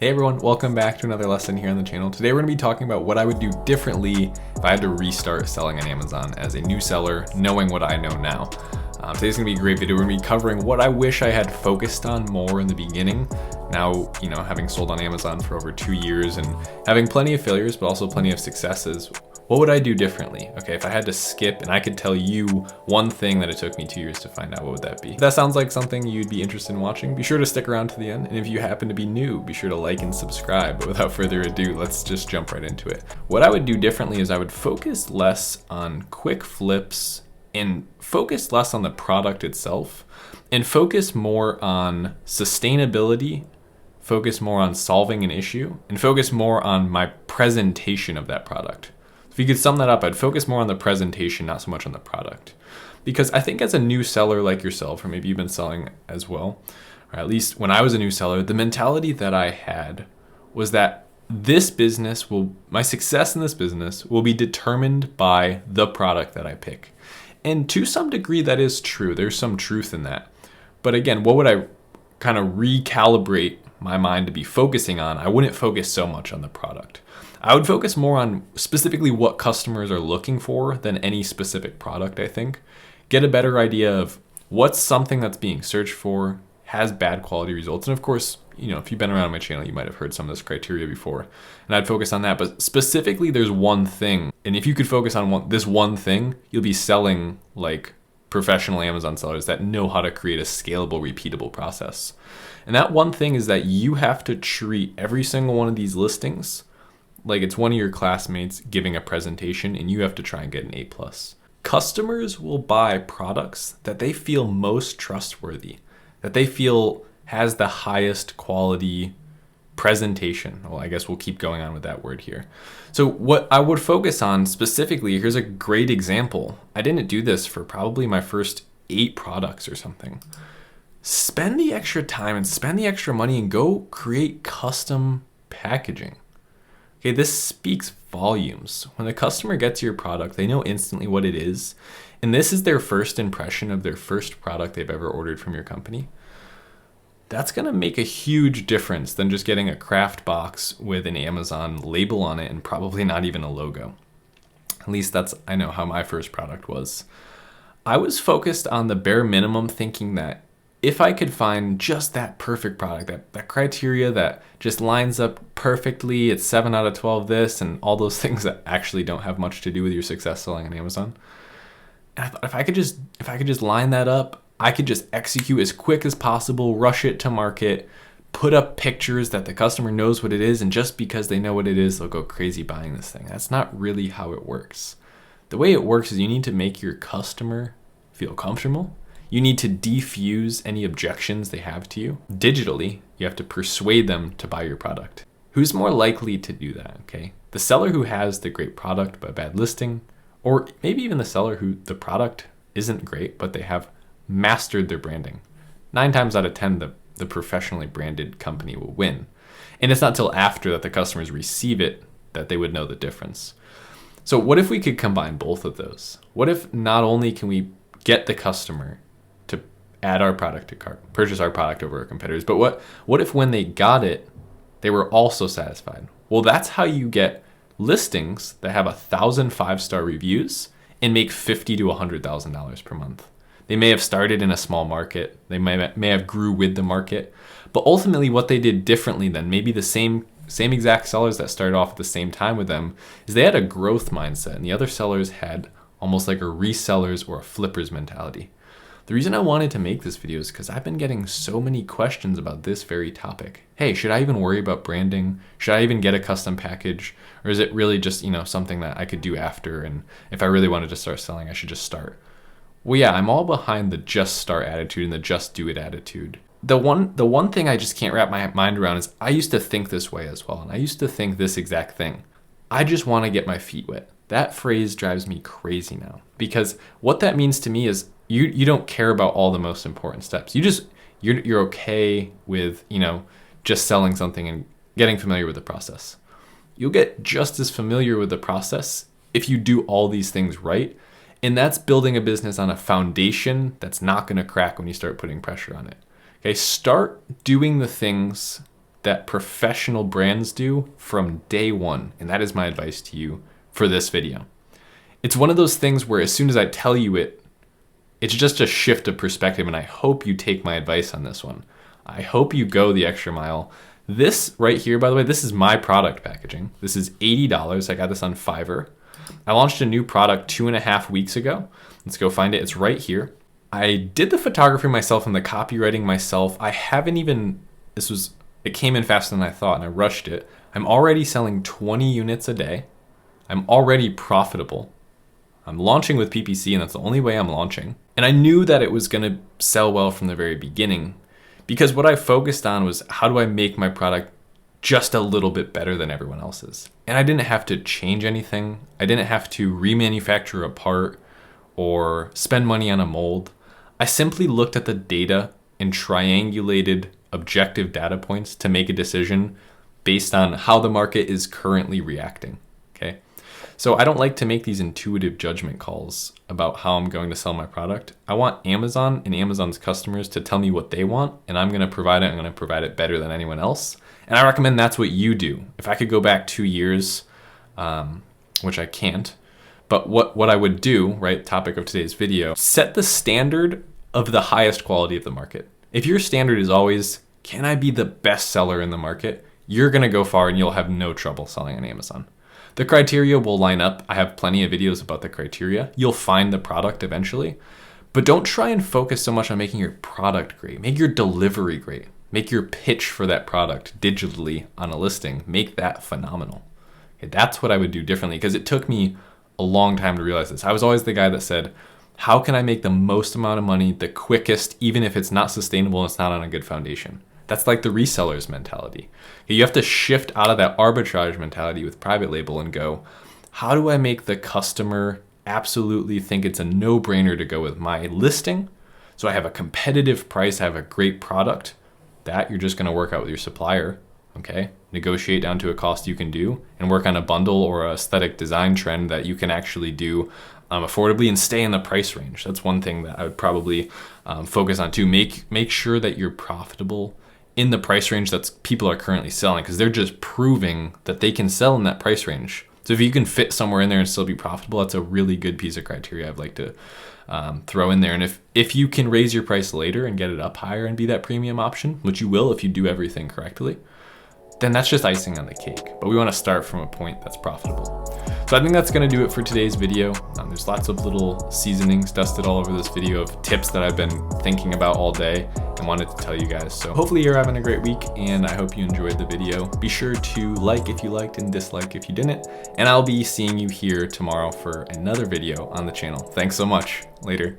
Hey everyone, welcome back to another lesson here on the channel. Today we're going to be talking about what I would do differently if I had to restart selling on Amazon as a new seller, knowing what I know now. Today's going to be a great video. We're going to be covering what I wish I had focused on more in the beginning. Now, having sold on Amazon for over 2 years and having plenty of failures, but also plenty of successes, what would I do differently? Okay, if I had to skip and I could tell you one thing that it took me 2 years to find out, what would that be? If that sounds like something you'd be interested in watching, be sure to stick around to the end. And if you happen to be new, be sure to like and subscribe. But without further ado, let's just jump right into it. What I would do differently is I would focus less on quick flips and focus less on the product itself and focus more on sustainability, focus more on solving an issue, and focus more on my presentation of that product. If you could sum that up, I'd focus more on the presentation, not so much on the product. Because I think as a new seller like yourself, or maybe you've been selling as well, or at least when I was a new seller, the mentality that I had was that my success in this business will be determined by the product that I pick. And to some degree, that is true. There's some truth in that. But again, what would I kind of recalibrate my mind to be focusing on? I wouldn't focus so much on the product. I would focus more on specifically what customers are looking for than any specific product, I think. Get a better idea of what's something that's being searched for, has bad quality results. And of course, if you've been around my channel, you might have heard some of this criteria before. And I'd focus on that. But specifically, there's one thing. And if you could focus on this one thing, you'll be selling like professional Amazon sellers that know how to create a scalable, repeatable process. And that one thing is that you have to treat every single one of these listings like it's one of your classmates giving a presentation and you have to try and get an A+. Customers will buy products that they feel most trustworthy, that they feel has the highest quality presentation. Well, I guess we'll keep going on with that word here. So what I would focus on specifically, here's a great example. I didn't do this for probably my first 8 products or something. Spend the extra time and spend the extra money and go create custom packaging. Okay, this speaks volumes. When the customer gets your product, they know instantly what it is. And this is their first impression of their first product they've ever ordered from your company. That's going to make a huge difference than just getting a craft box with an Amazon label on it and probably not even a logo. At least I know how my first product was. I was focused on the bare minimum, thinking that if I could find just that perfect product, that criteria that just lines up perfectly, it's 7 out of 12 this, and all those things that actually don't have much to do with your success selling on Amazon. And I thought if I could just line that up, I could just execute as quick as possible, rush it to market, put up pictures that the customer knows what it is, and just because they know what it is, they'll go crazy buying this thing. That's not really how it works. The way it works is you need to make your customer feel comfortable. You need to defuse any objections they have to you. Digitally, you have to persuade them to buy your product. Who's more likely to do that, okay? The seller who has the great product but a bad listing, or maybe even the seller who the product isn't great, but they have mastered their branding. 9 times out of 10, the professionally branded company will win. And it's not till after that the customers receive it that they would know the difference. So what if we could combine both of those? What if not only can we get the customer add our product to cart, purchase our product over our competitors, but what if when they got it, they were also satisfied? Well, that's how you get listings that have 1,000 5-star reviews and make $50,000 to $100,000 per month. They may have started in a small market, they may have grew with the market, but ultimately what they did differently than maybe the same exact sellers that started off at the same time with them is they had a growth mindset, and the other sellers had almost like a resellers or a flippers mentality. The reason I wanted to make this video is because I've been getting so many questions about this very topic. Hey, should I even worry about branding? Should I even get a custom package? Or is it really just, something that I could do after? And if I really wanted to start selling, I should just start. Well, yeah, I'm all behind the just start attitude and the just do it attitude. The one thing I just can't wrap my mind around is I used to think this way as well. And I used to think this exact thing. I just want to get my feet wet. That phrase drives me crazy now, because what that means to me is you don't care about all the most important steps. You're okay with, just selling something and getting familiar with the process. You'll get just as familiar with the process if you do all these things right. And that's building a business on a foundation that's not going to crack when you start putting pressure on it. Okay, start doing the things that professional brands do from day one. And that is my advice to you for this video. It's one of those things where as soon as I tell you it, it's just a shift of perspective, and I hope you take my advice on this one. I hope you go the extra mile. This right here, by the way, this is my product packaging. This is $80. I got this on Fiverr. I launched a new product 2.5 weeks ago. Let's go find it. It's right here. I did the photography myself and the copywriting myself. I haven't even, it came in faster than I thought and I rushed it. I'm already selling 20 units a day. I'm already profitable. I'm launching with PPC, and that's the only way I'm launching. And I knew that it was gonna sell well from the very beginning, because what I focused on was how do I make my product just a little bit better than everyone else's. And I didn't have to change anything. I didn't have to remanufacture a part or spend money on a mold. I simply looked at the data and triangulated objective data points to make a decision based on how the market is currently reacting, okay? So I don't like to make these intuitive judgment calls about how I'm going to sell my product. I want Amazon and Amazon's customers to tell me what they want, and I'm gonna provide it. I'm gonna provide it better than anyone else. And I recommend that's what you do. If I could go back 2 years, which I can't, but what I would do, right, topic of today's video, set the standard of the highest quality of the market. If your standard is always, can I be the best seller in the market? You're gonna go far and you'll have no trouble selling on Amazon. The criteria will line up. I have plenty of videos about the criteria. You'll find the product eventually, but don't try and focus so much on making your product great. Make your delivery great. Make your pitch for that product digitally on a listing. Make that phenomenal. Okay, that's what I would do differently, because it took me a long time to realize this. I was always the guy that said, how can I make the most amount of money the quickest, even if it's not sustainable and it's not on a good foundation? That's like the reseller's mentality. You have to shift out of that arbitrage mentality with private label and go, how do I make the customer absolutely think it's a no-brainer to go with my listing? So I have a competitive price, I have a great product. That you're just gonna work out with your supplier, okay? Negotiate down to a cost you can do and work on a bundle or a aesthetic design trend that you can actually do affordably and stay in the price range. That's one thing that I would probably focus on too. Make sure that you're profitable in the price range that people are currently selling, because they're just proving that they can sell in that price range. So if you can fit somewhere in there and still be profitable, that's a really good piece of criteria I'd like to throw in there. And if you can raise your price later and get it up higher and be that premium option, which you will if you do everything correctly, then that's just icing on the cake. But we want to start from a point that's profitable. So I think that's going to do it for today's video. There's lots of little seasonings dusted all over this video of tips that I've been thinking about all day and wanted to tell you guys. So hopefully you're having a great week, and I hope you enjoyed the video. Be sure to like if you liked and dislike if you didn't. And I'll be seeing you here tomorrow for another video on the channel. Thanks so much. Later.